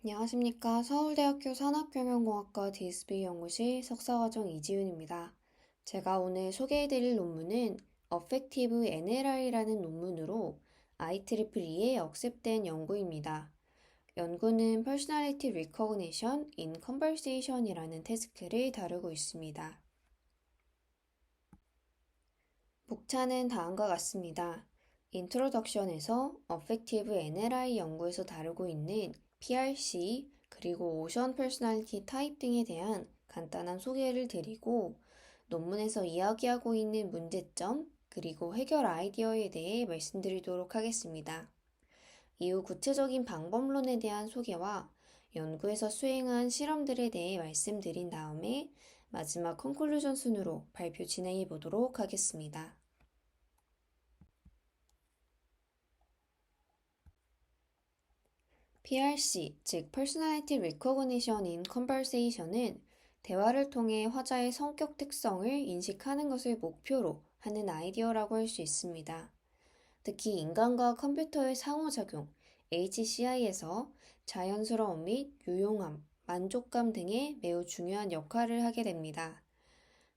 안녕하십니까. 서울대학교 산학경영공학과 DSB 연구실 석사과정 이지윤입니다. 제가 오늘 소개해드릴 논문은 Affective NLR이라는 논문으로 IEEE에 억셉된 연구입니다. 연구는 Personality Recognition in Conversation이라는 태스크를 다루고 있습니다. 목차는 다음과 같습니다. 인트로덕션에서 Affective NLI 연구에서 다루고 있는 PRC, 그리고 오션 퍼스널리티 타입 등에 대한 간단한 소개를 드리고 논문에서 이야기하고 있는 문제점, 그리고 해결 아이디어에 대해 말씀드리도록 하겠습니다. 이후 구체적인 방법론에 대한 소개와 연구에서 수행한 실험들에 대해 말씀드린 다음에 마지막 컨클루전 순으로 발표 진행해 보도록 하겠습니다. PRC, 즉 Personality Recognition in Conversation은 대화를 통해 화자의 성격 특성을 인식하는 것을 목표로 하는 아이디어라고 할 수 있습니다. 특히 인간과 컴퓨터의 상호작용, HCI에서 자연스러움 및 유용함, 만족감 등의 매우 중요한 역할을 하게 됩니다.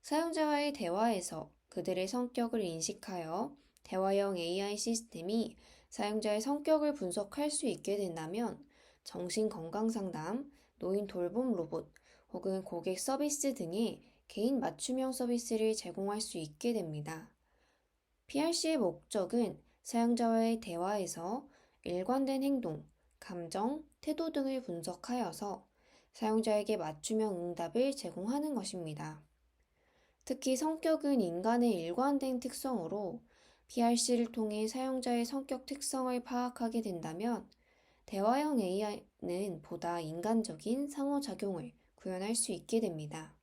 사용자와의 대화에서 그들의 성격을 인식하여 대화형 AI 시스템이 사용자의 성격을 분석할 수 있게 된다면 정신건강상담, 노인 돌봄 로봇 혹은 고객 서비스 등의 개인 맞춤형 서비스를 제공할 수 있게 됩니다. PRC의 목적은 사용자와의 대화에서 일관된 행동, 감정, 태도 등을 분석하여서 사용자에게 맞춤형 응답을 제공하는 것입니다. 특히 성격은 인간의 일관된 특성으로 PRC를 통해 사용자의 성격 특성을 파악하게 된다면 대화형 AI는 보다 인간적인 상호작용을 구현할 수 있게 됩니다.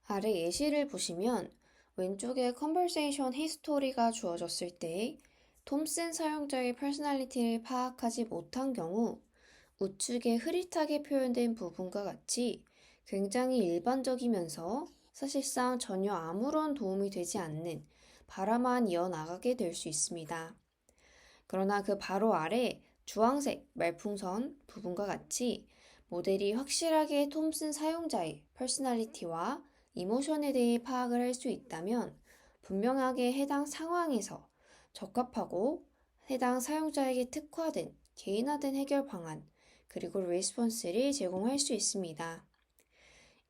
아래 예시를 보시면 왼쪽에 컨버세이션 히스토리가 주어졌을 때 톰슨 사용자의 퍼스널리티를 파악하지 못한 경우 우측에 흐릿하게 표현된 부분과 같이 굉장히 일반적이면서 사실상 전혀 아무런 도움이 되지 않는 바라만 이어나가게 될 수 있습니다. 그러나 그 바로 아래 주황색 말풍선 부분과 같이 모델이 확실하게 톰슨 사용자의 퍼스널리티와 이모션에 대해 파악을 할 수 있다면 분명하게 해당 상황에서 적합하고 해당 사용자에게 특화된 개인화된 해결 방안 그리고 레스폰스를 제공할 수 있습니다.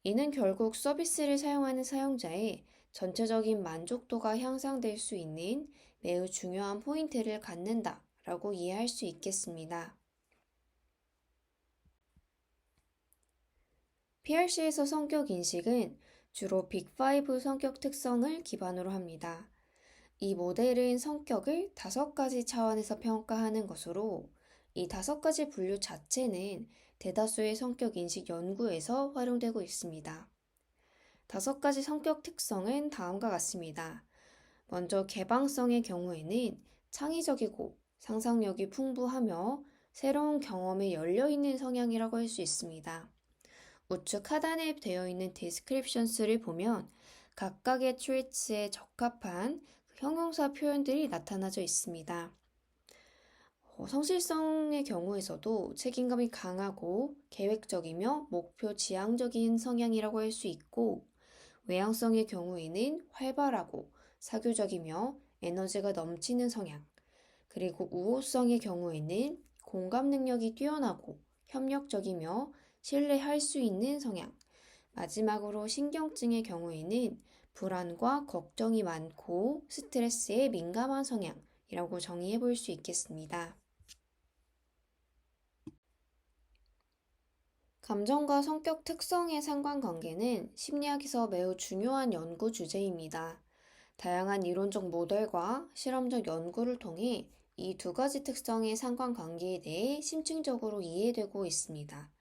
이는 결국 서비스를 사용하는 사용자의 전체적인 만족도가 향상될 수 있는 매우 중요한 포인트를 갖는다 라고 이해할 수 있겠습니다. PRC에서 성격 인식은 주로 빅5 성격 특성을 기반으로 합니다. 이 모델은 성격을 5가지 차원에서 평가하는 것으로 이 5가지 분류 자체는 대다수의 성격 인식 연구에서 활용되고 있습니다. 5가지 성격 특성은 다음과 같습니다. 먼저 개방성의 경우에는 창의적이고 상상력이 풍부하며 새로운 경험에 열려있는 성향이라고 할 수 있습니다. 우측 하단에 되어 있는 디스크립션스를 보면 각각의 트레이츠에 적합한 형용사 표현들이 나타나져 있습니다. 성실성의 경우에서도 책임감이 강하고 계획적이며 목표 지향적인 성향이라고 할 수 있고, 외향성의 경우에는 활발하고 사교적이며 에너지가 넘치는 성향, 그리고 우호성의 경우에는 공감 능력이 뛰어나고 협력적이며 신뢰할 수 있는 성향, 마지막으로 신경증의 경우에는 불안과 걱정이 많고 스트레스에 민감한 성향이라고 정의해 볼 수 있겠습니다. 감정과 성격 특성의 상관관계는 심리학에서 매우 중요한 연구 주제입니다. 다양한 이론적 모델과 실험적 연구를 통해 이 2가지 특성의 상관관계에 대해 심층적으로 이해되고 있습니다.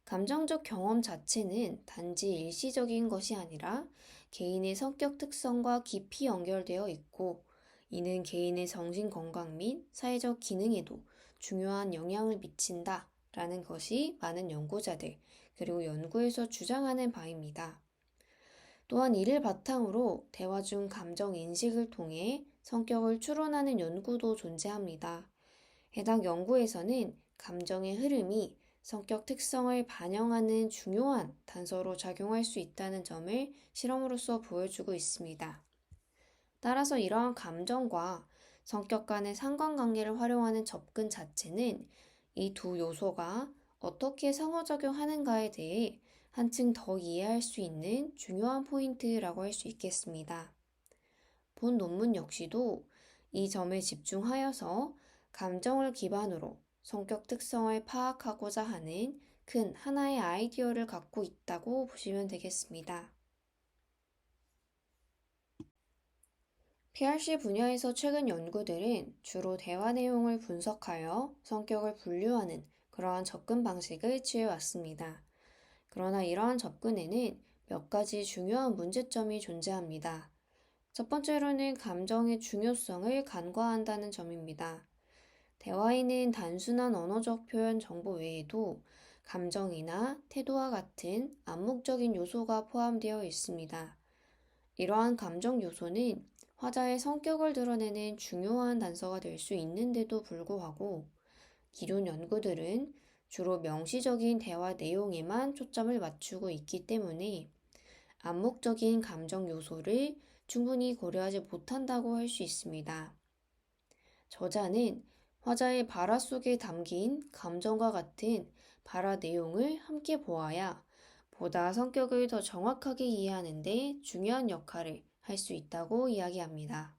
감정적 경험 자체는 단지 일시적인 것이 아니라 개인의 성격 특성과 깊이 연결되어 있고, 이는 개인의 정신 건강 및 사회적 기능에도 중요한 영향을 미친다 라는 것이 많은 연구자들, 그리고 연구에서 주장하는 바입니다. 또한 이를 바탕으로 대화 중 감정 인식을 통해 성격을 추론하는 연구도 존재합니다. 해당 연구에서는 감정의 흐름이 성격 특성을 반영하는 중요한 단서로 작용할 수 있다는 점을 실험으로써 보여주고 있습니다. 따라서 이러한 감정과 성격 간의 상관관계를 활용하는 접근 자체는 이 두 요소가 어떻게 상호작용하는가에 대해 한층 더 이해할 수 있는 중요한 포인트라고 할 수 있겠습니다. 본 논문 역시도 이 점에 집중하여서 감정을 기반으로 성격 특성을 파악하고자 하는 큰 하나의 아이디어를 갖고 있다고 보시면 되겠습니다. PRC 분야에서 최근 연구들은 주로 대화 내용을 분석하여 성격을 분류하는 그러한 접근 방식을 취해왔습니다. 그러나 이러한 접근에는 몇 가지 중요한 문제점이 존재합니다. 첫 번째로는 감정의 중요성을 간과한다는 점입니다. 대화에는 단순한 언어적 표현 정보 외에도 감정이나 태도와 같은 암묵적인 요소가 포함되어 있습니다. 이러한 감정 요소는 화자의 성격을 드러내는 중요한 단서가 될 수 있는데도 불구하고 기존 연구들은 주로 명시적인 대화 내용에만 초점을 맞추고 있기 때문에 암묵적인 감정 요소를 충분히 고려하지 못한다고 할 수 있습니다. 저자는 화자의 발화 속에 담긴 감정과 같은 발화 내용을 함께 보아야 보다 성격을 더 정확하게 이해하는 데 중요한 역할을 할 수 있다고 이야기합니다.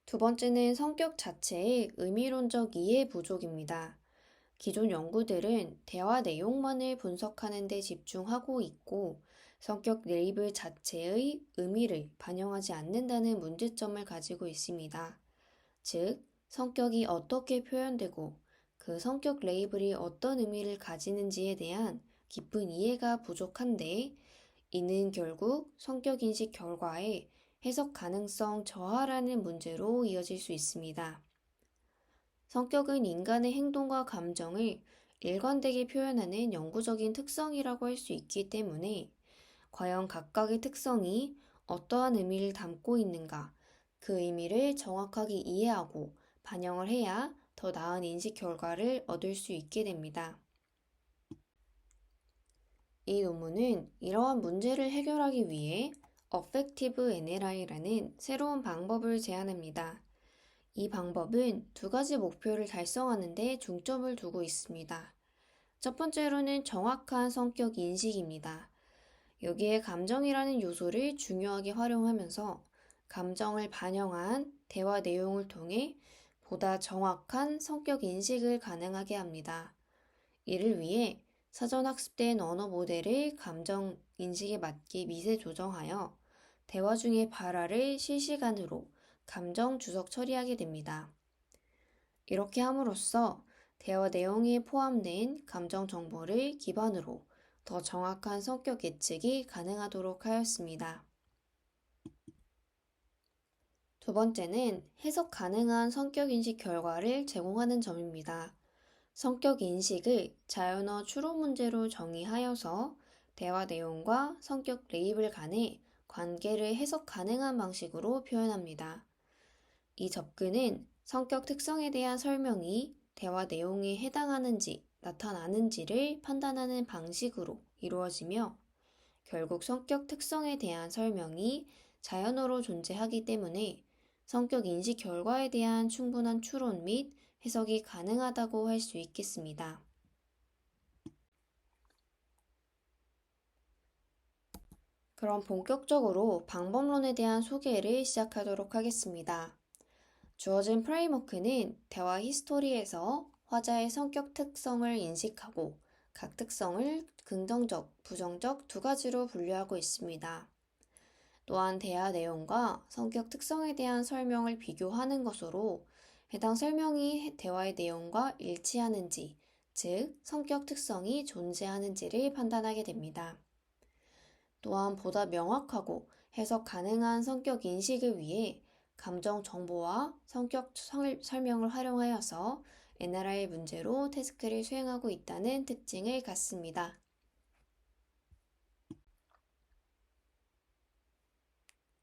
두 번째는 성격 자체의 의미론적 이해 부족입니다. 기존 연구들은 대화 내용만을 분석하는 데 집중하고 있고 성격 레이블 자체의 의미를 반영하지 않는다는 문제점을 가지고 있습니다. 즉, 성격이 어떻게 표현되고 그 성격 레이블이 어떤 의미를 가지는지에 대한 깊은 이해가 부족한데 이는 결국 성격 인식 결과에 해석 가능성 저하라는 문제로 이어질 수 있습니다. 성격은 인간의 행동과 감정을 일관되게 표현하는 영구적인 특성이라고 할 수 있기 때문에 과연 각각의 특성이 어떠한 의미를 담고 있는가, 그 의미를 정확하게 이해하고 반영을 해야 더 나은 인식 결과를 얻을 수 있게 됩니다. 이 논문은 이러한 문제를 해결하기 위해 Affective NLI라는 새로운 방법을 제안합니다. 이 방법은 두 가지 목표를 달성하는 데 중점을 두고 있습니다. 첫 번째로는 정확한 성격 인식입니다. 여기에 감정이라는 요소를 중요하게 활용하면서 감정을 반영한 대화 내용을 통해 보다 정확한 성격 인식을 가능하게 합니다. 이를 위해 사전 학습된 언어 모델을 감정 인식에 맞게 미세 조정하여 대화 중의 발화를 실시간으로 감정 주석 처리하게 됩니다. 이렇게 함으로써 대화 내용에 포함된 감정 정보를 기반으로 더 정확한 성격 예측이 가능하도록 하였습니다. 두 번째는 해석 가능한 성격 인식 결과를 제공하는 점입니다. 성격 인식을 자연어 추론 문제로 정의하여서 대화 내용과 성격 레이블 간의 관계를 해석 가능한 방식으로 표현합니다. 이 접근은 성격 특성에 대한 설명이 대화 내용에 해당하는지 나타나는지를 판단하는 방식으로 이루어지며 결국 성격 특성에 대한 설명이 자연어로 존재하기 때문에 성격 인식 결과에 대한 충분한 추론 및 해석이 가능하다고 할 수 있겠습니다. 그럼 본격적으로 방법론에 대한 소개를 시작하도록 하겠습니다. 주어진 프레임워크는 대화 히스토리에서 화자의 성격 특성을 인식하고 각 특성을 긍정적, 부정적 두 가지로 분류하고 있습니다. 또한 대화 내용과 성격 특성에 대한 설명을 비교하는 것으로 해당 설명이 대화의 내용과 일치하는지, 즉 성격 특성이 존재하는지를 판단하게 됩니다. 또한 보다 명확하고 해석 가능한 성격 인식을 위해 감정 정보와 성격 설명을 활용하여서 NLI 문제로 태스크를 수행하고 있다는 특징을 갖습니다.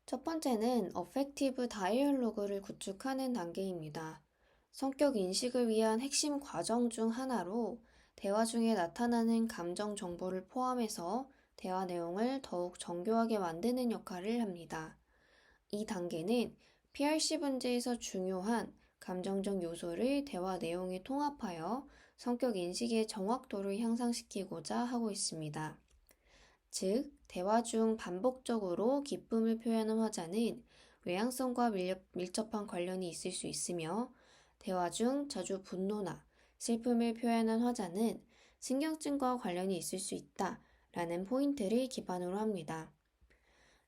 첫 번째는 어펙티브 다이얼로그를 구축하는 단계입니다. 성격 인식을 위한 핵심 과정 중 하나로 대화 중에 나타나는 감정 정보를 포함해서 대화 내용을 더욱 정교하게 만드는 역할을 합니다. 이 단계는 PRC 문제에서 중요한 감정적 요소를 대화 내용에 통합하여 성격 인식의 정확도를 향상시키고자 하고 있습니다. 즉, 대화 중 반복적으로 기쁨을 표현한 화자는 외향성과 밀접한 관련이 있을 수 있으며, 대화 중 자주 분노나 슬픔을 표현한 화자는 신경증과 관련이 있을 수 있다라는 포인트를 기반으로 합니다.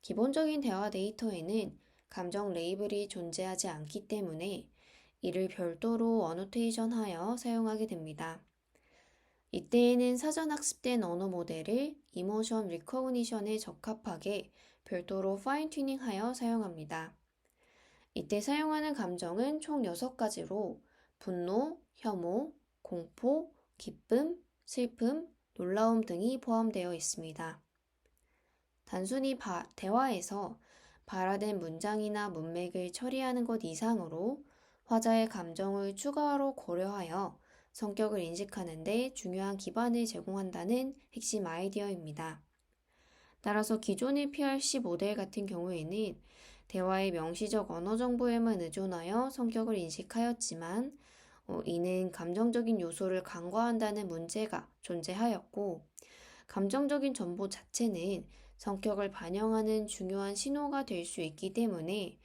기본적인 대화 데이터에는 감정 레이블이 존재하지 않기 때문에 이를 별도로 어노테이션하여 사용하게 됩니다. 이때에는 사전 학습된 언어 모델을 이모션 리커그니션에 적합하게 별도로 파인 튜닝하여 사용합니다. 이때 사용하는 감정은 총 6가지로 분노, 혐오, 공포, 기쁨, 슬픔, 놀라움 등이 포함되어 있습니다. 단순히 대화에서 발화된 문장이나 문맥을 처리하는 것 이상으로 화자의 감정을 추가로 고려하여 성격을 인식하는 데 중요한 기반을 제공한다는 핵심 아이디어입니다. 따라서 기존의 PRC 모델 같은 경우에는 대화의 명시적 언어 정보에만 의존하여 성격을 인식하였지만 이는 감정적인 요소를 간과한다는 문제가 존재하였고, 감정적인 정보 자체는 성격을 반영하는 중요한 신호가 될 수 있기 때문에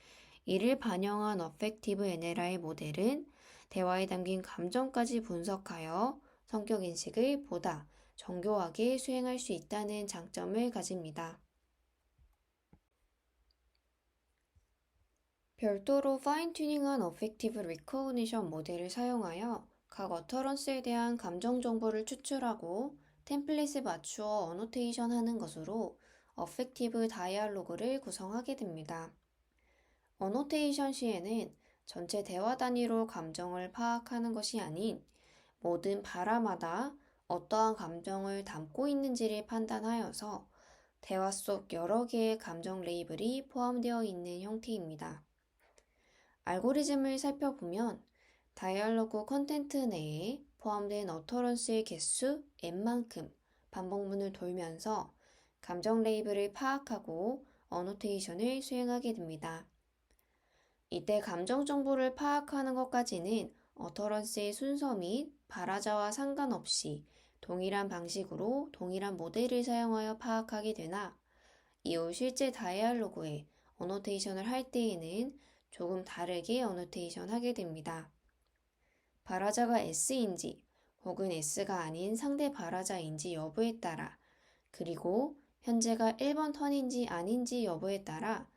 이를 반영한 어펙티브 NLI 모델은 대화에 담긴 감정까지 분석하여 성격 인식을 보다 정교하게 수행할 수 있다는 장점을 가집니다. 별도로 파인 튜닝한 어펙티브 리커그니션 모델을 사용하여 각 어터런스에 대한 감정 정보를 추출하고 템플릿에 맞추어 어노테이션 하는 것으로 어펙티브 다이알로그를 구성하게 됩니다. 어노테이션 시에는 전체 대화 단위로 감정을 파악하는 것이 아닌 모든 발화마다 어떠한 감정을 담고 있는지를 판단하여서 대화 속 여러 개의 감정 레이블이 포함되어 있는 형태입니다. 알고리즘을 살펴보면 다이얼로그 컨텐트 내에 포함된 어터런스의 개수 n만큼 반복문을 돌면서 감정 레이블을 파악하고 어노테이션을 수행하게 됩니다. 이때 감정 정보를 파악하는 것까지는 어터런스의 순서 및 발화자와 상관없이 동일한 방식으로 동일한 모델을 사용하여 파악하게 되나, 이후 실제 다이얼로그에 어노테이션을 할 때에는 조금 다르게 어노테이션 하게 됩니다. 발화자가 S인지 혹은 S가 아닌 상대 발화자인지 여부에 따라, 그리고 현재가 1번 턴인지 아닌지 여부에 따라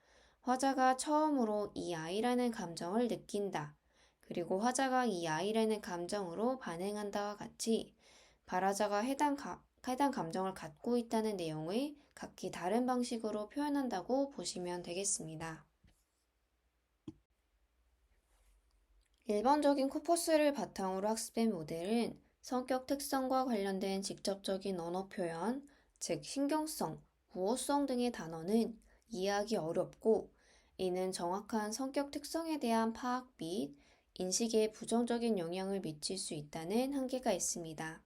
화자가 처음으로 이 아이라는 감정을 느낀다, 그리고 화자가 이 아이라는 감정으로 반응한다와 같이 발화자가 해당 감정을 갖고 있다는 내용을 각기 다른 방식으로 표현한다고 보시면 되겠습니다. 일반적인 코퍼스를 바탕으로 학습된 모델은 성격 특성과 관련된 직접적인 언어 표현, 즉 신경성, 구어성 등의 단어는 이해하기 어렵고, 이는 정확한 성격 특성에 대한 파악 및 인식에 부정적인 영향을 미칠 수 있다는 한계가 있습니다.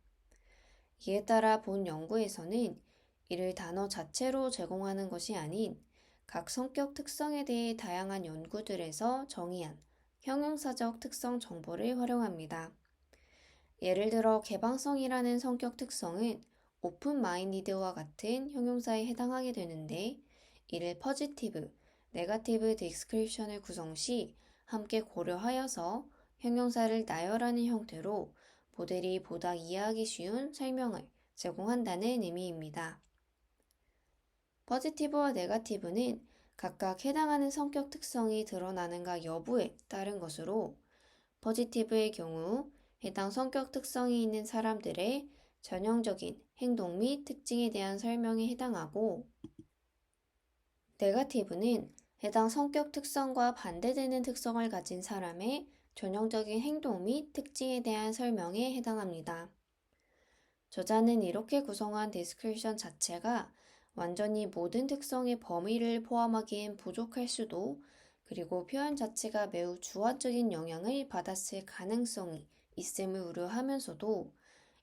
이에 따라 본 연구에서는 이를 단어 자체로 제공하는 것이 아닌 각 성격 특성에 대해 다양한 연구들에서 정의한 형용사적 특성 정보를 활용합니다. 예를 들어 개방성이라는 성격 특성은 오픈 마인디드와 같은 형용사에 해당하게 되는데, 이를 퍼지티브, 네거티브 디스크립션을 구성 시 함께 고려하여서 형용사를 나열하는 형태로 모델이 보다 이해하기 쉬운 설명을 제공한다는 의미입니다. 퍼지티브와 네거티브는 각각 해당하는 성격 특성이 드러나는가 여부에 따른 것으로, 퍼지티브의 경우 해당 성격 특성이 있는 사람들의 전형적인 행동 및 특징에 대한 설명에 해당하고, 네거티브는 해당 성격 특성과 반대되는 특성을 가진 사람의 전형적인 행동 및 특징에 대한 설명에 해당합니다. 저자는 이렇게 구성한 디스크리션 자체가 완전히 모든 특성의 범위를 포함하기엔 부족할 수도, 그리고 표현 자체가 매우 주관적인 영향을 받았을 가능성이 있음을 우려하면서도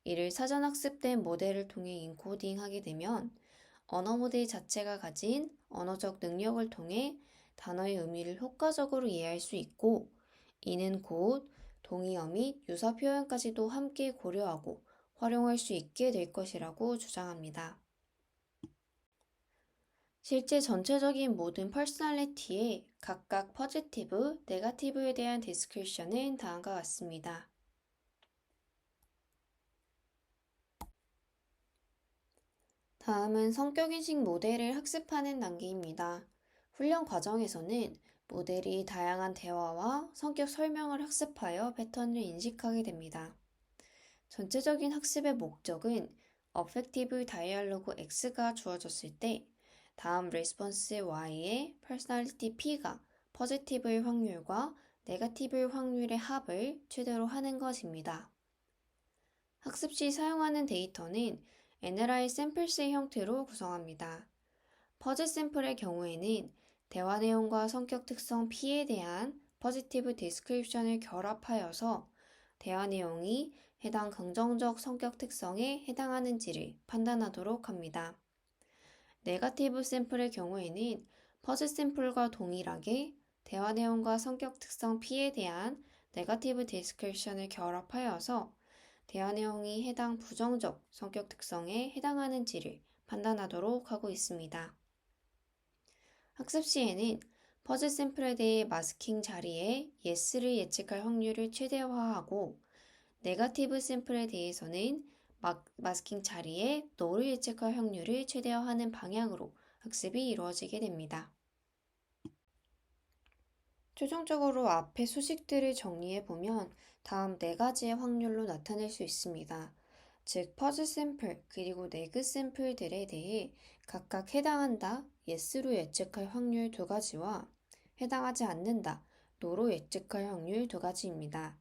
이를 사전 학습된 모델을 통해 인코딩하게 되면 언어 모델 자체가 가진 언어적 능력을 통해 단어의 의미를 효과적으로 이해할 수 있고, 이는 곧 동의어 및 유사 표현까지도 함께 고려하고 활용할 수 있게 될 것이라고 주장합니다. 실제 전체적인 모든 퍼스널리티의 각각 포지티브, 네거티브에 대한 디스크리션은 다음과 같습니다. 다음은 성격인식 모델을 학습하는 단계입니다. 훈련 과정에서는 모델이 다양한 대화와 성격 설명을 학습하여 패턴을 인식하게 됩니다. 전체적인 학습의 목적은 Affective Dialogue X가 주어졌을 때 다음 Response Y의 Personality P가 포지티브일 확률과 네거티브일 확률의 합을 최대로 하는 것입니다. 학습 시 사용하는 데이터는 Analyze Samples의 형태로 구성합니다. 퍼즐 샘플의 경우에는 대화 내용과 성격 특성 P에 대한 포지티브 디스크립션을 결합하여서 대화 내용이 해당 긍정적 성격 특성에 해당하는지를 판단하도록 합니다. 네거티브 샘플의 경우에는 퍼즐 샘플과 동일하게 대화 내용과 성격 특성 P에 대한 네거티브 디스크립션을 결합하여서 대화 내용이 해당 부정적 성격 특성에 해당하는지를 판단하도록 하고 있습니다. 학습 시에는 퍼즐 샘플에 대해 마스킹 자리에 yes를 예측할 확률을 최대화하고 네거티브 샘플에 대해서는 마스킹 자리에 no를 예측할 확률을 최대화하는 방향으로 학습이 이루어지게 됩니다. 최종적으로 앞의 수식들을 정리해보면 다음 4가지의 확률로 나타낼 수 있습니다. 즉, 퍼즐 샘플 그리고 네그 샘플들에 대해 각각 해당한다, yes로 예측할 확률 2가지와 해당하지 않는다, no로 예측할 확률 2가지입니다.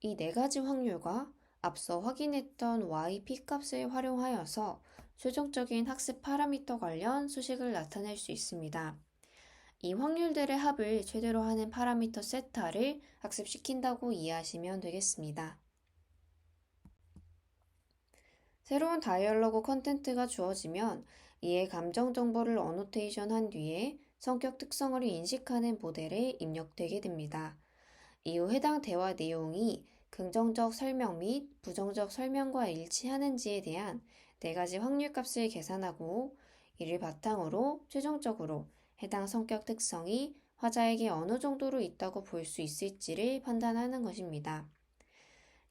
이 4가지 확률과 앞서 확인했던 y p값을 활용하여서 최종적인 학습 파라미터 관련 수식을 나타낼 수 있습니다. 이 확률들의 합을 최대로 하는 파라미터 세타를 학습시킨다고 이해하시면 되겠습니다. 새로운 다이얼로그 컨텐츠가 주어지면 이에 감정 정보를 어노테이션 한 뒤에 성격 특성을 인식하는 모델에 입력되게 됩니다. 이후 해당 대화 내용이 긍정적 설명 및 부정적 설명과 일치하는지에 대한 4가지 확률값을 계산하고 이를 바탕으로 최종적으로 해당 성격 특성이 화자에게 어느 정도로 있다고 볼 수 있을지를 판단하는 것입니다.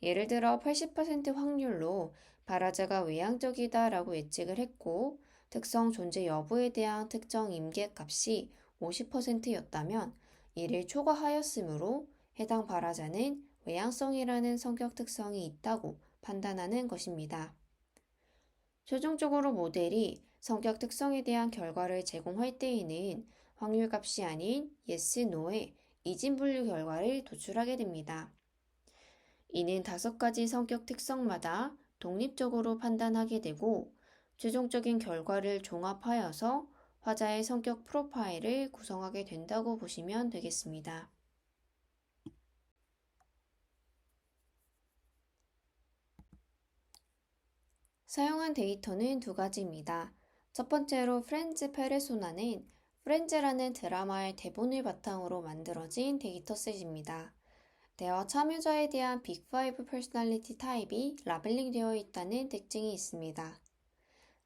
예를 들어 80% 확률로 발화자가 외향적이다 라고 예측을 했고 특성 존재 여부에 대한 특정 임계값이 50%였다면 이를 초과하였으므로 해당 발화자는 외향성이라는 성격 특성이 있다고 판단하는 것입니다. 최종적으로 모델이 성격 특성에 대한 결과를 제공할 때에는 확률값이 아닌 yes, no의 이진 분류 결과를 도출하게 됩니다. 이는 5가지 성격 특성마다 독립적으로 판단하게 되고 최종적인 결과를 종합하여서 화자의 성격 프로파일을 구성하게 된다고 보시면 되겠습니다. 사용한 데이터는 2가지입니다. 첫 번째로 프렌즈 페르소나는 프렌즈라는 드라마의 대본을 바탕으로 만들어진 데이터셋입니다. 대화 참여자에 대한 빅5 퍼스널리티 타입이 라벨링 되어 있다는 특징이 있습니다.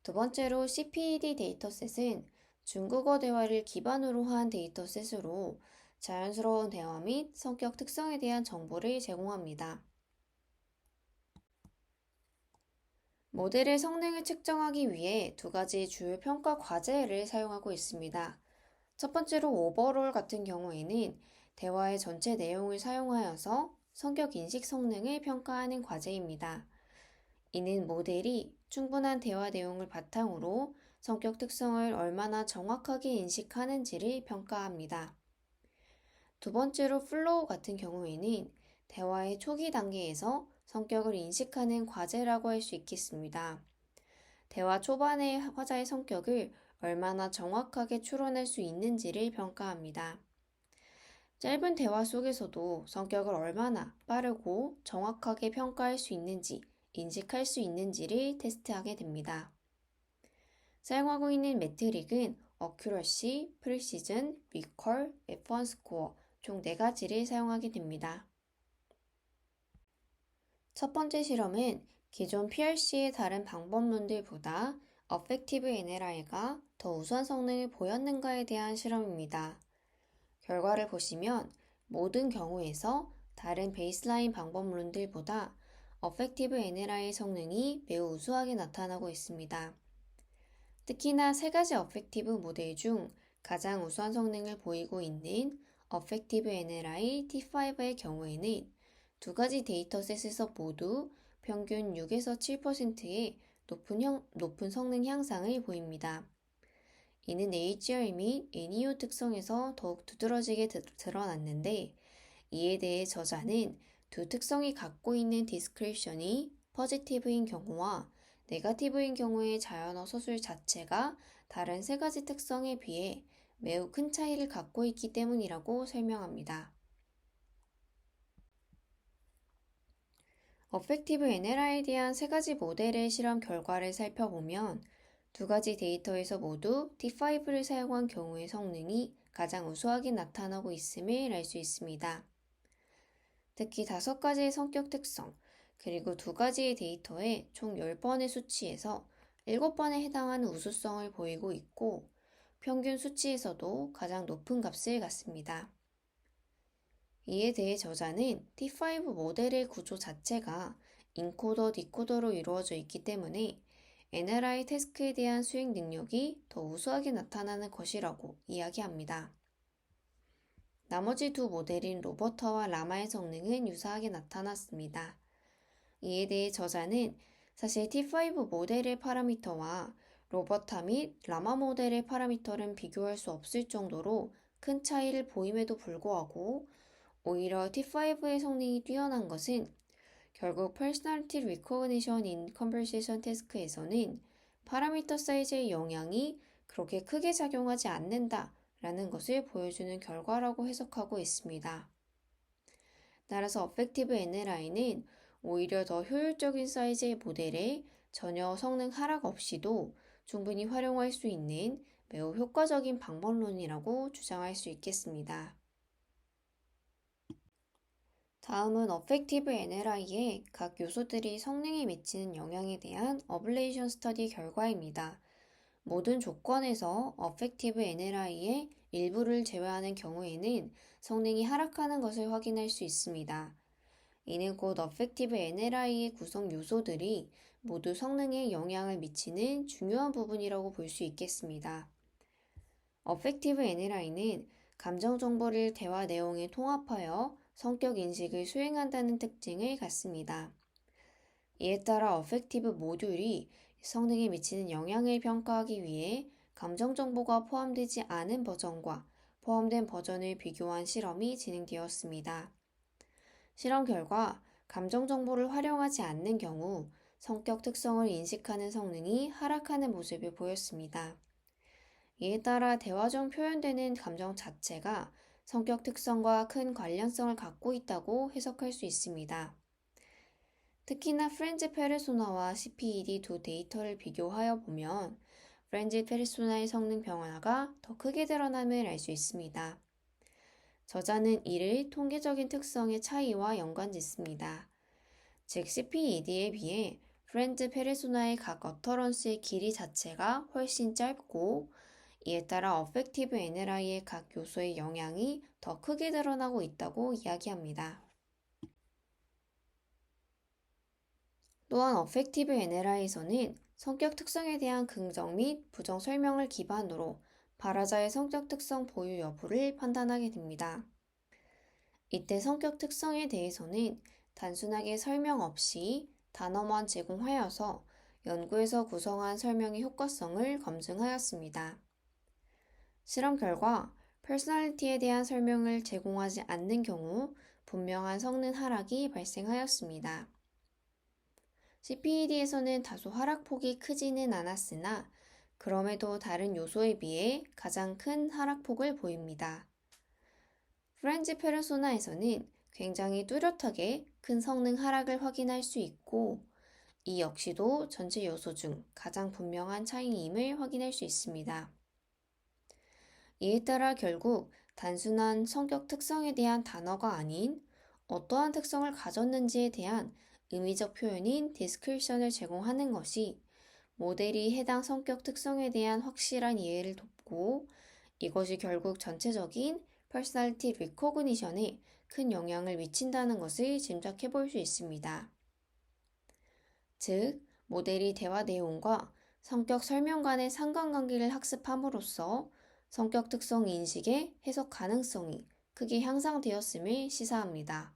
두 번째로 CPED 데이터셋은 중국어 대화를 기반으로 한 데이터셋으로 자연스러운 대화 및 성격 특성에 대한 정보를 제공합니다. 모델의 성능을 측정하기 위해 2가지 주요 평가 과제를 사용하고 있습니다. 첫 번째로 오버롤 같은 경우에는 대화의 전체 내용을 사용하여서 성격 인식 성능을 평가하는 과제입니다. 이는 모델이 충분한 대화 내용을 바탕으로 성격 특성을 얼마나 정확하게 인식하는지를 평가합니다. 두 번째로 플로우 같은 경우에는 대화의 초기 단계에서 성격을 인식하는 과제라고 할 수 있겠습니다. 대화 초반의 화자의 성격을 얼마나 정확하게 추론할 수 있는지를 평가합니다. 짧은 대화 속에서도 성격을 얼마나 빠르고 정확하게 평가할 수 있는지, 인식할 수 있는지를 테스트하게 됩니다. 사용하고 있는 매트릭은 Accuracy, Precision, Recall, F1 Score 총 4가지를 사용하게 됩니다. 첫 번째 실험은 기존 PRC의 다른 방법론들보다 Affective NLI가 더 우수한 성능을 보였는가에 대한 실험입니다. 결과를 보시면 모든 경우에서 다른 베이스라인 방법론들보다 Affective NLI의 성능이 매우 우수하게 나타나고 있습니다. 특히나 3가지 Affective 모델 중 가장 우수한 성능을 보이고 있는 Affective NLI T5의 경우에는 2가지 데이터셋에서 모두 평균 6에서 7%의 높은 성능 향상을 보입니다. 이는 HR 및 NEO 특성에서 더욱 두드러지게 드러났는데, 이에 대해 저자는 두 특성이 갖고 있는 디스크립션이 포지티브인 경우와 네거티브인 경우의 자연어 서술 자체가 다른 3가지 특성에 비해 매우 큰 차이를 갖고 있기 때문이라고 설명합니다. 어펙티브 NLI에 대한 3가지 모델의 실험 결과를 살펴보면 2가지 데이터에서 모두 T5를 사용한 경우의 성능이 가장 우수하게 나타나고 있음을 알 수 있습니다. 특히 5가지의 성격 특성, 그리고 2가지의 데이터에 총 10번의 수치에서 7번에 해당하는 우수성을 보이고 있고, 평균 수치에서도 가장 높은 값을 갖습니다. 이에 대해 저자는 T5 모델의 구조 자체가 인코더, 디코더로 이루어져 있기 때문에 NLI 태스크에 대한 수행 능력이 더 우수하게 나타나는 것이라고 이야기합니다. 나머지 2 모델인 로버타와 라마의 성능은 유사하게 나타났습니다. 이에 대해 저자는 사실 T5 모델의 파라미터와 로버타 및 라마 모델의 파라미터는 비교할 수 없을 정도로 큰 차이를 보임에도 불구하고 오히려 T5의 성능이 뛰어난 것은 결국 Personality Recognition in Conversation Task에서는 파라미터 사이즈의 영향이 그렇게 크게 작용하지 않는다 라는 것을 보여주는 결과라고 해석하고 있습니다. 따라서 Affective NLI는 오히려 더 효율적인 사이즈의 모델에 전혀 성능 하락 없이도 충분히 활용할 수 있는 매우 효과적인 방법론이라고 주장할 수 있겠습니다. 다음은 Affective NLI의 각 요소들이 성능에 미치는 영향에 대한 어블레이션 스터디 결과입니다. 모든 조건에서 Affective NLI의 일부를 제외하는 경우에는 성능이 하락하는 것을 확인할 수 있습니다. 이는 곧 Affective NLI의 구성 요소들이 모두 성능에 영향을 미치는 중요한 부분이라고 볼 수 있겠습니다. Affective NLI는 감정 정보를 대화 내용에 통합하여 성격 인식을 수행한다는 특징을 갖습니다. 이에 따라 Affective 모듈이 성능에 미치는 영향을 평가하기 위해 감정 정보가 포함되지 않은 버전과 포함된 버전을 비교한 실험이 진행되었습니다. 실험 결과 감정 정보를 활용하지 않는 경우 성격 특성을 인식하는 성능이 하락하는 모습을 보였습니다. 이에 따라 대화 중 표현되는 감정 자체가 성격 특성과 큰 관련성을 갖고 있다고 해석할 수 있습니다. 특히나 프렌즈 페르소나와 CPED 두 데이터를 비교하여 보면 프렌즈 페르소나의 성능 변화가 더 크게 드러남을 알 수 있습니다. 저자는 이를 통계적인 특성의 차이와 연관짓습니다. 즉 CPED에 비해 프렌즈 페르소나의 각 어터런스의 길이 자체가 훨씬 짧고, 이에 따라 Affective NLI의 각 요소의 영향이 더 크게 드러나고 있다고 이야기합니다. 또한 Affective NLI에서는 성격 특성에 대한 긍정 및 부정 설명을 기반으로 발화자의 성격 특성 보유 여부를 판단하게 됩니다. 이때 성격 특성에 대해서는 단순하게 설명 없이 단어만 제공하여서 연구에서 구성한 설명의 효과성을 검증하였습니다. 실험 결과 퍼스널리티에 대한 설명을 제공하지 않는 경우 분명한 성능 하락이 발생하였습니다. CPED에서는 다소 하락폭이 크지는 않았으나 그럼에도 다른 요소에 비해 가장 큰 하락폭을 보입니다. 프렌즈 페르소나에서는 굉장히 뚜렷하게 큰 성능 하락을 확인할 수 있고, 이 역시도 전체 요소 중 가장 분명한 차이임을 확인할 수 있습니다. 이에 따라 결국 단순한 성격 특성에 대한 단어가 아닌 어떠한 특성을 가졌는지에 대한 의미적 표현인 디스크리션을 제공하는 것이 모델이 해당 성격 특성에 대한 확실한 이해를 돕고, 이것이 결국 전체적인 퍼스널리티 리코그니션에 큰 영향을 미친다는 것을 짐작해 볼 수 있습니다. 즉, 모델이 대화 내용과 성격 설명 간의 상관관계를 학습함으로써 성격 특성 인식의 해석 가능성이 크게 향상되었음을 시사합니다.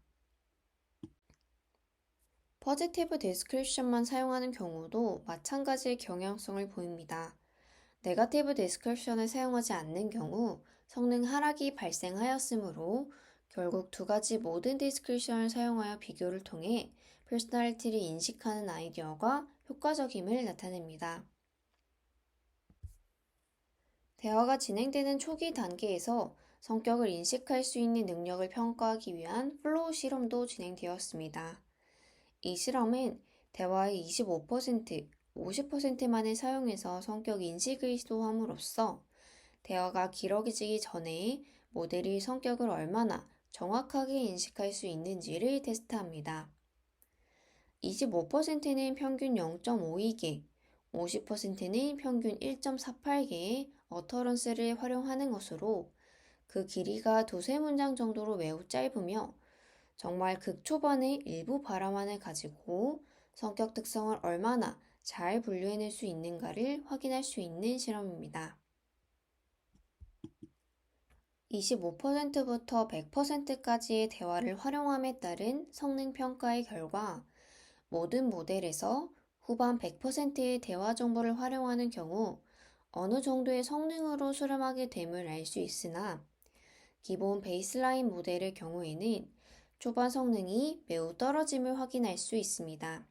포지티브 디스크립션만 사용하는 경우도 마찬가지의 경향성을 보입니다. 네거티브 디스크립션을 사용하지 않는 경우 성능 하락이 발생하였으므로 결국 두 가지 모든 디스크립션을 사용하여 비교를 통해 퍼스널리티를 인식하는 아이디어가 효과적임을 나타냅니다. 대화가 진행되는 초기 단계에서 성격을 인식할 수 있는 능력을 평가하기 위한 플로우 실험도 진행되었습니다. 이 실험은 대화의 25%, 50%만을 사용해서 성격 인식을 시도함으로써 대화가 길어지기 전에 모델이 성격을 얼마나 정확하게 인식할 수 있는지를 테스트합니다. 25%는 평균 0.52개, 50%는 평균 1.48개의 어터런스를 활용하는 것으로 그 길이가 두세 문장 정도로 매우 짧으며 정말 극초반의 일부 발화만을 가지고 성격 특성을 얼마나 잘 분류해낼 수 있는가를 확인할 수 있는 실험입니다. 25%부터 100%까지의 대화를 활용함에 따른 성능 평가의 결과 모든 모델에서 후반 100%의 대화 정보를 활용하는 경우 어느 정도의 성능으로 수렴하게 됨을 알 수 있으나 기본 베이스라인 모델의 경우에는 초반 성능이 매우 떨어짐을 확인할 수 있습니다.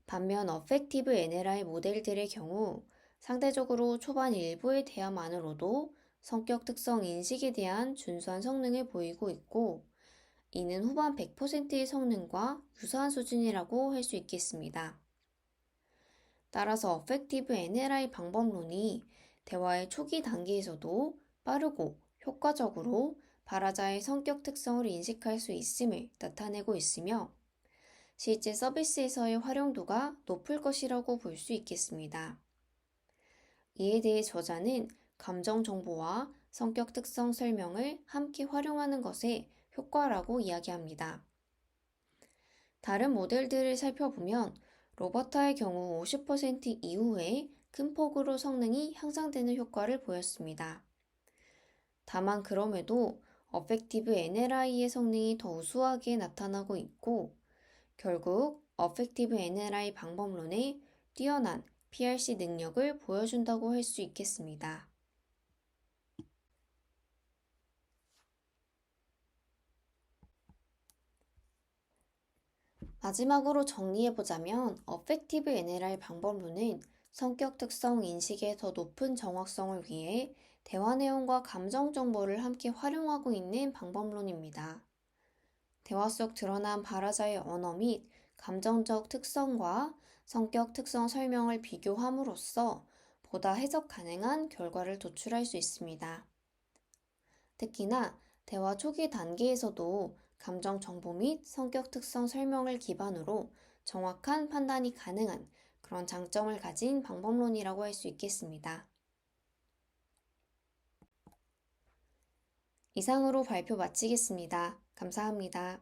반면 어펙티브 NLI 모델들의 경우 상대적으로 초반 일부의 대화만으로도 성격 특성 인식에 대한 준수한 성능을 보이고 있고, 이는 후반 100%의 성능과 유사한 수준이라고 할 수 있겠습니다. 따라서 어펙티브 NLI 방법론이 대화의 초기 단계에서도 빠르고 효과적으로 발화자의 성격 특성을 인식할 수 있음을 나타내고 있으며, 실제 서비스에서의 활용도가 높을 것이라고 볼 수 있겠습니다. 이에 대해 저자는 감정 정보와 성격 특성 설명을 함께 활용하는 것의 효과라고 이야기합니다. 다른 모델들을 살펴보면 로버타의 경우 50% 이후에 큰 폭으로 성능이 향상되는 효과를 보였습니다. 다만 그럼에도 어펙티브 NLI의 성능이 더 우수하게 나타나고 있고, 결국 어펙티브 NLI 방법론의 뛰어난 PRC 능력을 보여준다고 할 수 있겠습니다. 마지막으로 정리해보자면 어펙티브 NLI 방법론은 성격 특성 인식의 더 높은 정확성을 위해 대화 내용과 감정 정보를 함께 활용하고 있는 방법론입니다. 대화 속 드러난 발화자의 언어 및 감정적 특성과 성격 특성 설명을 비교함으로써 보다 해석 가능한 결과를 도출할 수 있습니다. 특히나 대화 초기 단계에서도 감정 정보 및 성격 특성 설명을 기반으로 정확한 판단이 가능한 그런 장점을 가진 방법론이라고 할 수 있겠습니다. 이상으로 발표 마치겠습니다. 감사합니다.